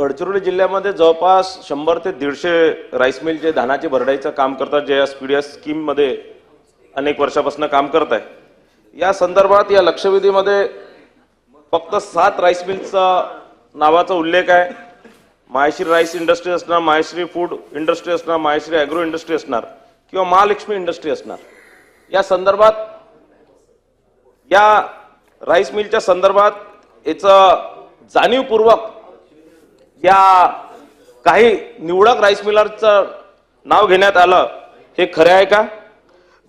गडचिरोली जिल्ह्यामध्ये जवळपास 100 ते 150 राईस मिल जे धानाची भरडाईचं काम करतात, जे या स्पीडीएस स्कीम मध्ये अनेक वर्षापासून काम करत आहे, या संदर्भात या लक्षवेधीमध्ये फक्त 7 राईस मिलचा नावाचा उल्लेख आहे. माहेश्री राईस इंडस्ट्री असणार, माहेश्री फूड इंडस्ट्री असणार, माहेश्री ॲग्रो इंडस्ट्री असणार किंवा महालक्ष्मी इंडस्ट्री असणार. या संदर्भात या राईस मिलच्या संदर्भात याचं जाणीवपूर्वक या काही निवडक राईस मिलरचं नाव घेण्यात आलं, हे खरे आहे का?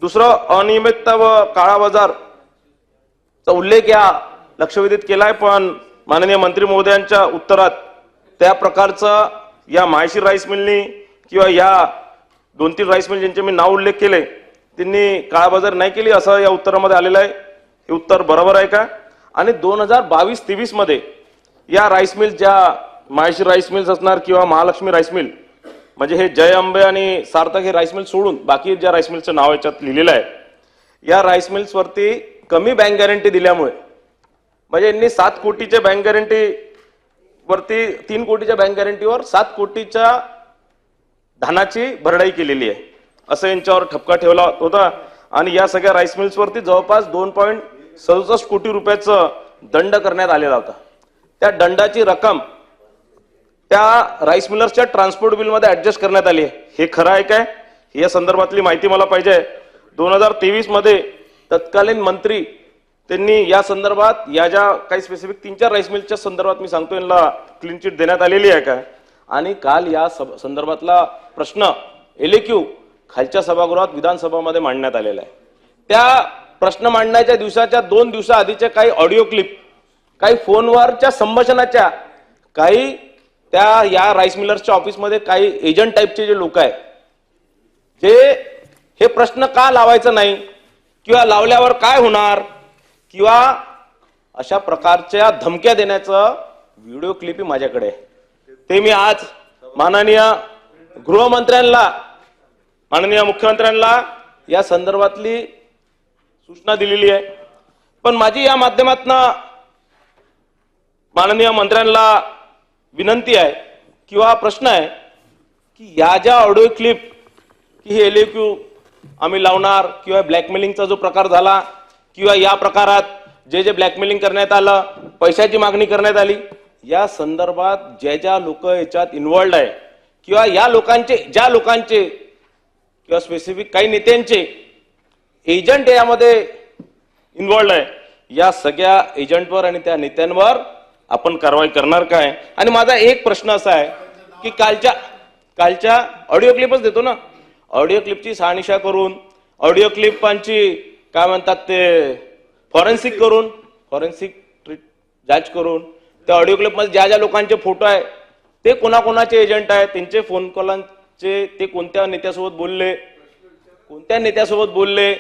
दुसरं, अनियमितता व काळा बाजारचा उल्लेख या लक्षवेधीत केलाय, पण माननीय मंत्री महोदयांच्या उत्तरात त्या प्रकारचं या माहेश्री राईस मिलनी किंवा या 2-3 राईस मिल ज्यांचे मी नाव उल्लेख केले त्यांनी काळा बाजार नाही केली असं या उत्तरामध्ये आलेलं आहे. हे उत्तर बरोबर आहे का? आणि 2022-23 मध्ये या राईस मिल, ज्या माहेश्री राईस मिल्स असणार किंवा महालक्ष्मी राईस मिल, म्हणजे हे जय अंबे आणि सार्थक हे राईस मिल सोडून बाकी ज्या राईस मिलचं नाव याच्यात लिहिलेलं आहे, या राईस मिल्स वरती कमी बँक गॅरंटी दिल्यामुळे, म्हणजे यांनी 7 कोटीच्या बँक गॅरंटी वरती 3 कोटीच्या बँक गॅरंटीवर 7 कोटीच्या धानाची भरडाई केलेली आहे असं यांच्यावर ठपका ठेवला होता. आणि या सगळ्या राईस मिल्स वरती जवळपास 2.67 कोटी रुपयाचं दंड करण्यात आलेला होता. त्या दंडाची रक्कम त्या राईस मिलर्सच्या ट्रान्सपोर्ट बिल मध्ये ऍडजस्ट करण्यात आली आहे. हे खरं आहे काय? या संदर्भातली माहिती मला पाहिजे. 2023 मध्ये तत्कालीन मंत्री त्यांनी या संदर्भात या ज्या काही स्पेसिफिक 3-4 राईस मिलच्या संदर्भात मी सांगतो यांना क्लीन चिट देण्यात आलेली आहे का? आणि काल या संदर्भातला प्रश्न एलएक्यू खालच्या सभागृहात विधानसभामध्ये मांडण्यात आलेला आहे. त्या प्रश्न मांडण्याच्या दिवसाच्या 2 दिवसाआधीच्या काही ऑडिओ क्लिप, काही फोनवरच्या संभाषणाच्या, काही त्या या राईस मिलर्सच्या ऑफिसमध्ये काही एजंट टाईपचे जे लोक आहेत, जे हे प्रश्न का लावायचा नाही किंवा लावल्यावर काय होणार किंवा अशा प्रकारच्या धमक्या देण्याचं व्हिडिओ क्लिप माझ्याकडे आहे. ते मी आज माननीय गृहमंत्र्यांना, माननीय मुख्यमंत्र्यांना या संदर्भातली सूचना दिलेली आहे. पण माझी या माध्यमातून माननीय मंत्र्यांना विनंती आहे किंवा प्रश्न आहे की या ज्या ऑडिओ क्लिप की हे एलएक्यू आम्ही लावणार किंवा ब्लॅकमेलिंगचा जो प्रकार झाला किंवा या प्रकारात जे ब्लॅकमेलिंग करण्यात आलं, पैशाची मागणी करण्यात आली, या संदर्भात ज्या लोक याच्यात इन्व्हॉल्ड आहे किंवा या लोकांचे, ज्या लोकांचे किंवा स्पेसिफिक काही नेत्यांचे एजंट यामध्ये इन्व्हॉल्ड आहे, या सगळ्या एजंटवर आणि त्या नेत्यांवर आपण कारवाई करणार काय? आणि माझा एक प्रश्न असा आहे की कालच्या ऑडिओ क्लिपच देतो ना, ऑडिओ क्लिपची शहानिशा करून, ऑडिओ क्लिपांची काय म्हणतात ते फॉरेन्सिक करून, फॉरेन्सिक जांच करून, त्या ऑडिओ क्लिपमध्ये ज्या लोकांचे फोटो आहे ते कोणाकोणाचे एजंट आहेत, त्यांचे फोन कॉलांचे, ते कोणत्या नेत्यासोबत बोलले, कोणत्या नेत्यासोबत बोलले,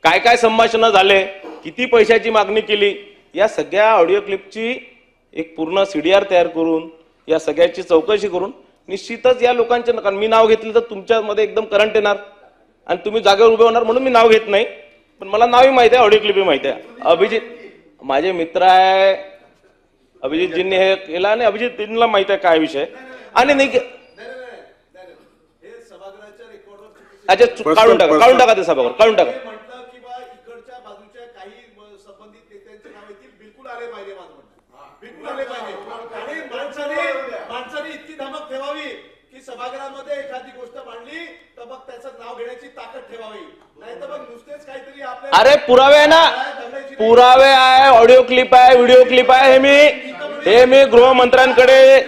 काय काय संभाषण झाले, किती पैशाची मागणी केली, या सगळ्या ऑडिओ क्लिपची एक पूर्ण सीडीआर तयार करून या सगळ्याची चौकशी करून निश्चितच या लोकांचे, कारण मी नाव घेतलं तर तुमच्यामध्ये एकदम करंट येणार आणि तुम्ही जागेवर उभे होणार म्हणून मी नाव घेत नाही, पण मला नावही माहिती आहे, ऑडिओ क्लिपही माहिती आहे. अभिजित माझे मित्र आहे, अभिजितजींनी हे केलं आणि अभिजितजींना माहिती आहे काय विषय. आणि अच्छा, काढून टाका ते सभागृह, काढून टाका. माणसाने इतकी धमक ठेवावी की सभागृहामध्ये एखादी गोष्ट मांडली तर मग त्याचं नाव घेण्याची ताकद ठेवावी, नाही तर मग नुसतेच काहीतरी आपल्या. अरे पुरावे आहे ना, पुरावे आहे, ऑडिओ क्लिप आहे, व्हिडिओ क्लिप आहे, हे मी गृहमंत्र्यांकडे.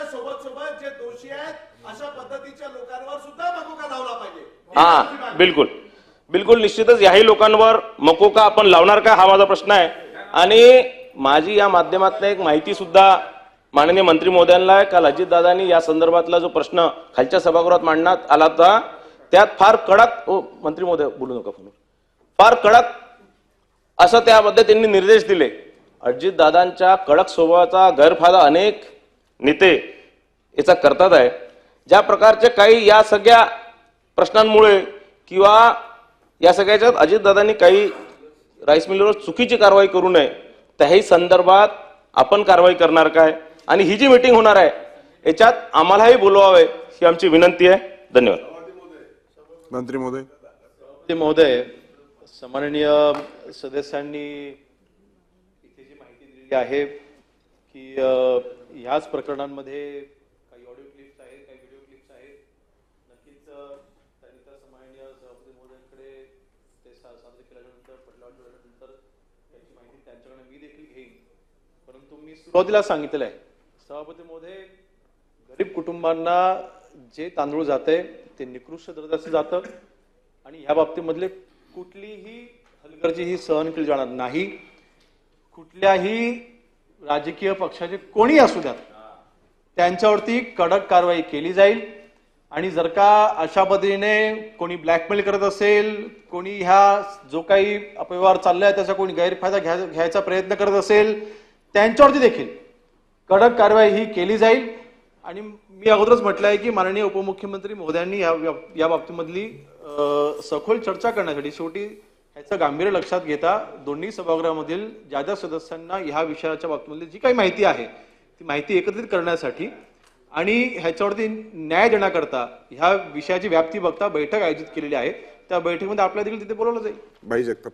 सोबत जे दोषी आहेत अशा पद्धतीच्या लोकांवर सुद्धा मकोका लावला पाहिजे. हा, बिलकुल बिलकुल, निश्चितच याही लोकांवर मकोका आपण लावणार का, हा माझा प्रश्न आहे. आणि माझी या माध्यमातून एक माहिती सुद्धा माननीय मंत्री महोदयांना आहे. काल अजितदादांनी या संदर्भातला जो प्रश्न खालच्या सभागृहात मांडण्यात आला होता त्यात फार कडक, मंत्री महोदय बोलू नका फोनवर, फार कडक असं त्यामध्ये त्यांनी निर्देश दिले. अजितदादांच्या कडक स्वभावाचा गैरफायदा अनेक नेते याचा करतात आहे. ज्या प्रकारचे काही या सगळ्या प्रश्नांमुळे किंवा या सगळ्याच्यात अजितदादांनी काही राईस मिलवर चुकीची कारवाई करू नये, त्याही संदर्भात आपण कारवाई करणार काय? आणि ही जी मीटिंग होणार आहे याच्यात आम्हालाही बोलवावे ही आमची विनंती आहे. धन्यवाद. मंत्री महोदय. ते महोदय, सन्माननीय सदस्यांनी इथे जी माहिती दिलेली आहे की ह्याच प्रकरणांमध्ये काही ऑडिओ क्लिप्स आहेत, काही व्हिडिओ क्लिप्स आहेत. नक्कीच त्यांनी तर सन्माननीय सभापती महोदयांकडे ते सादर केल्यानंतर पडल्यानंतर त्याची माहिती त्यांच्याकडे मी देखील घेईन. परंतु मी सुरुवातीला सांगितलेलं आहे, सभापती महोदय, गरीब कुटुंबांना जे तांदूळ जाते ते निकृष्ट दर्जाचं जातं आणि ह्या बाबतीमधले कुठलीही हलगर्जी सहन केली जाणार नाही. कुठल्याही राजकीय पक्षाचे कोणी असू द्यात त्यांच्यावरती कडक कारवाई केली जाईल. आणि जर का अशा पद्धतीने कोणी ब्लॅकमेल करत असेल, कोणी ह्या जो काही अपव्यवहार चाललाय त्याचा कोणी गैरफायदा घ्यायचा प्रयत्न करत असेल, त्यांच्यावरती देखील कडक कारवाई ही केली जाईल. आणि मी अगोदरच म्हटलं आहे की माननीय उपमुख्यमंत्री महोदयांनी या बाबतीमधली सखोल चर्चा करण्यासाठी शेवटी ह्याचं गांभीर्य लक्षात घेता दोन्ही सभागृहामधील ज्या सदस्यांना ह्या विषयाच्या बाबतीमधली जी काही माहिती आहे ती माहिती एकत्रित करण्यासाठी आणि ह्याच्यावरती न्याय देण्याकरता ह्या विषयाची व्याप्ती बघता बैठक आयोजित केलेली आहे. त्या बैठकीमध्ये आपल्याला देखील तिथे बोलवलं जाईल. भाई जगताप.